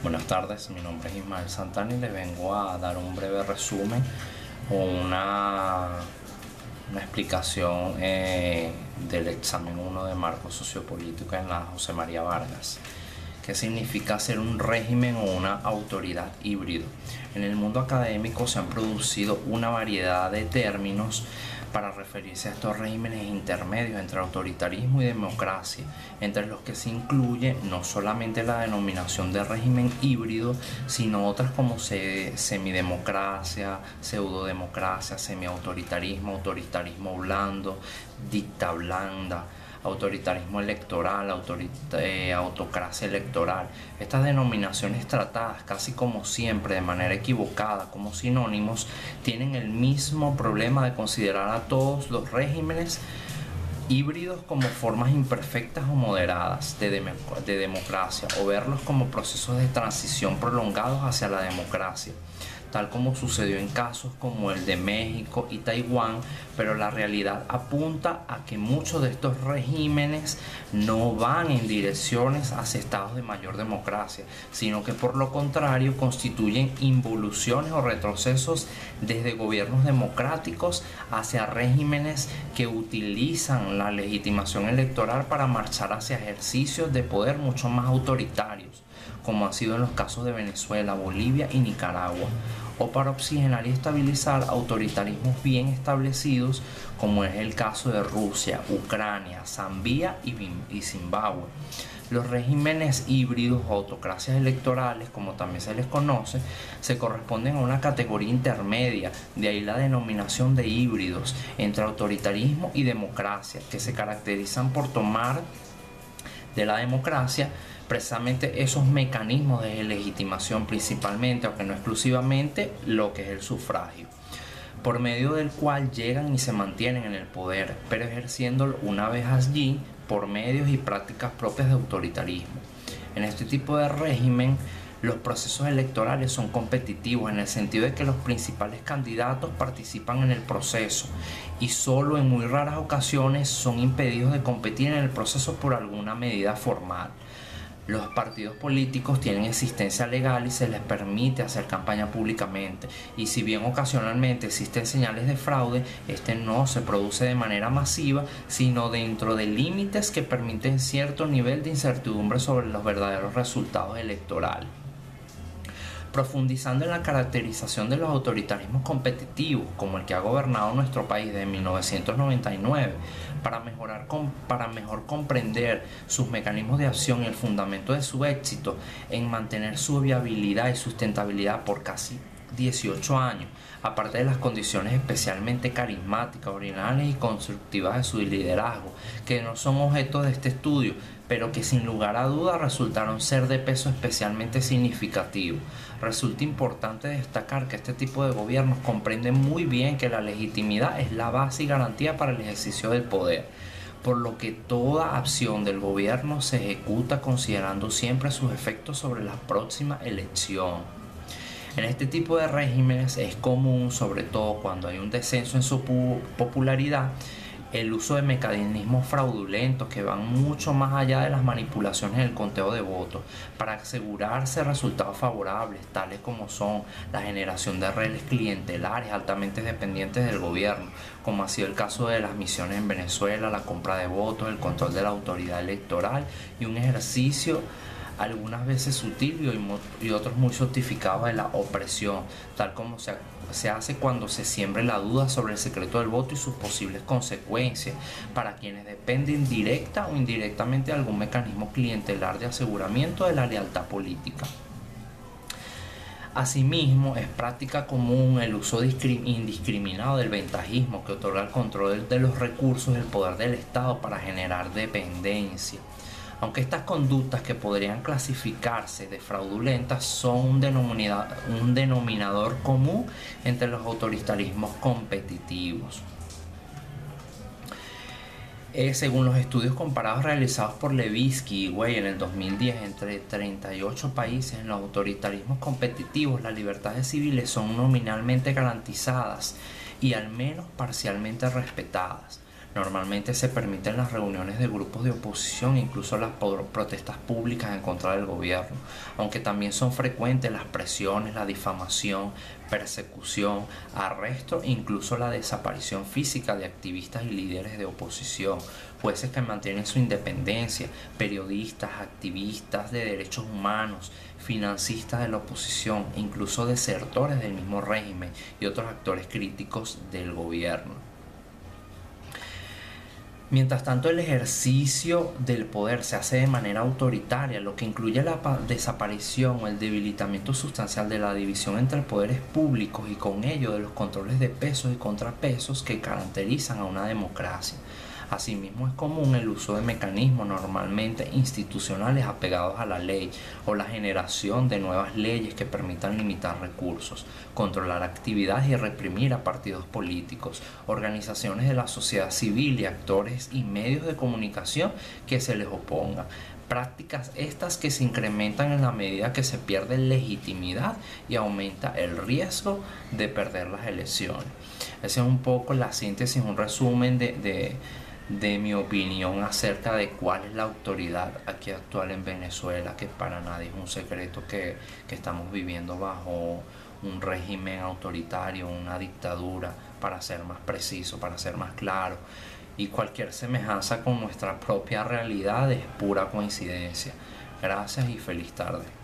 Buenas tardes, mi nombre es Ismael Santana y les vengo a dar un breve resumen o una explicación del examen 1 de marco sociopolítico en la José María Vargas. ¿Qué significa ser un régimen o una autoridad híbrido? En el mundo académico se han producido una variedad de términos para referirse a estos regímenes intermedios entre autoritarismo y democracia, entre los que se incluye no solamente la denominación de régimen híbrido, sino otras como semidemocracia, pseudodemocracia, semiautoritarismo, autoritarismo blando, dicta blanda, autoritarismo electoral, autocracia electoral. Estas denominaciones tratadas casi como siempre de manera equivocada como sinónimos tienen el mismo problema de considerar a todos los regímenes híbridos como formas imperfectas o moderadas de democracia, o verlos como procesos de transición prolongados hacia la democracia, tal como sucedió en casos como el de México y Taiwán, pero la realidad apunta a que muchos de estos regímenes no van en direcciones hacia estados de mayor democracia, sino que por lo contrario constituyen involuciones o retrocesos desde gobiernos democráticos hacia regímenes que utilizan la legitimación electoral para marchar hacia ejercicios de poder mucho más autoritarios, como ha sido en los casos de Venezuela, Bolivia y Nicaragua, o para oxigenar y estabilizar autoritarismos bien establecidos, como es el caso de Rusia, Ucrania, Zambia y Zimbabue. Los regímenes híbridos o autocracias electorales, como también se les conoce, se corresponden a una categoría intermedia, de ahí la denominación de híbridos, entre autoritarismo y democracia, que se caracterizan por tomar de la democracia precisamente esos mecanismos de legitimación, principalmente, aunque no exclusivamente, lo que es el sufragio, por medio del cual llegan y se mantienen en el poder, pero ejerciéndolo una vez allí por medios y prácticas propias de autoritarismo. En este tipo de régimen, los procesos electorales son competitivos en el sentido de que los principales candidatos participan en el proceso y solo en muy raras ocasiones son impedidos de competir en el proceso por alguna medida formal. Los partidos políticos tienen existencia legal y se les permite hacer campaña públicamente, y si bien ocasionalmente existen señales de fraude, este no se produce de manera masiva, sino dentro de límites que permiten cierto nivel de incertidumbre sobre los verdaderos resultados electorales. Profundizando en la caracterización de los autoritarismos competitivos, como el que ha gobernado nuestro país desde 1999, para mejor comprender sus mecanismos de acción y el fundamento de su éxito en mantener su viabilidad y sustentabilidad por casi 18 años, aparte de las condiciones especialmente carismáticas, originales y constructivas de su liderazgo, que no son objeto de este estudio, pero que sin lugar a dudas resultaron ser de peso especialmente significativo. Resulta importante destacar que este tipo de gobiernos comprenden muy bien que la legitimidad es la base y garantía para el ejercicio del poder, por lo que toda acción del gobierno se ejecuta considerando siempre sus efectos sobre la próxima elección. En este tipo de regímenes es común, sobre todo cuando hay un descenso en su popularidad, el uso de mecanismos fraudulentos que van mucho más allá de las manipulaciones del conteo de votos para asegurarse resultados favorables, tales como son la generación de redes clientelares altamente dependientes del gobierno, como ha sido el caso de las misiones en Venezuela, la compra de votos, el control de la autoridad electoral y un ejercicio algunas veces sutil y otros muy justificados de la opresión, tal como se hace cuando se siembra la duda sobre el secreto del voto y sus posibles consecuencias para quienes dependen directa o indirectamente de algún mecanismo clientelar de aseguramiento de la lealtad política. Asimismo, es práctica común el uso indiscriminado del ventajismo, que otorga el control de los recursos del poder del Estado para generar dependencia. Aunque estas conductas, que podrían clasificarse de fraudulentas, son un denominador común entre los autoritarismos competitivos. Según los estudios comparados realizados por Levitsky y Weil en el 2010 entre 38 países, en los autoritarismos competitivos las libertades civiles son nominalmente garantizadas y al menos parcialmente respetadas. Normalmente se permiten las reuniones de grupos de oposición, incluso las protestas públicas en contra del gobierno, aunque también son frecuentes las presiones, la difamación, persecución, arresto e incluso la desaparición física de activistas y líderes de oposición, jueces que mantienen su independencia, periodistas, activistas de derechos humanos, financistas de la oposición, incluso desertores del mismo régimen y otros actores críticos del gobierno. Mientras tanto, el ejercicio del poder se hace de manera autoritaria, lo que incluye la desaparición o el debilitamiento sustancial de la división entre poderes públicos y con ello de los controles de pesos y contrapesos que caracterizan a una democracia. Asimismo, es común el uso de mecanismos normalmente institucionales apegados a la ley o la generación de nuevas leyes que permitan limitar recursos, controlar actividades y reprimir a partidos políticos, organizaciones de la sociedad civil y actores y medios de comunicación que se les opongan. Prácticas estas que se incrementan en la medida que se pierde legitimidad y aumenta el riesgo de perder las elecciones. Esa es un poco la síntesis, un resumen de mi opinión acerca de cuál es la autoridad aquí actual en Venezuela, que para nadie es un secreto que estamos viviendo bajo un régimen autoritario, una dictadura, para ser más preciso, para ser más claro. Y cualquier semejanza con nuestra propia realidad es pura coincidencia. Gracias y feliz tarde.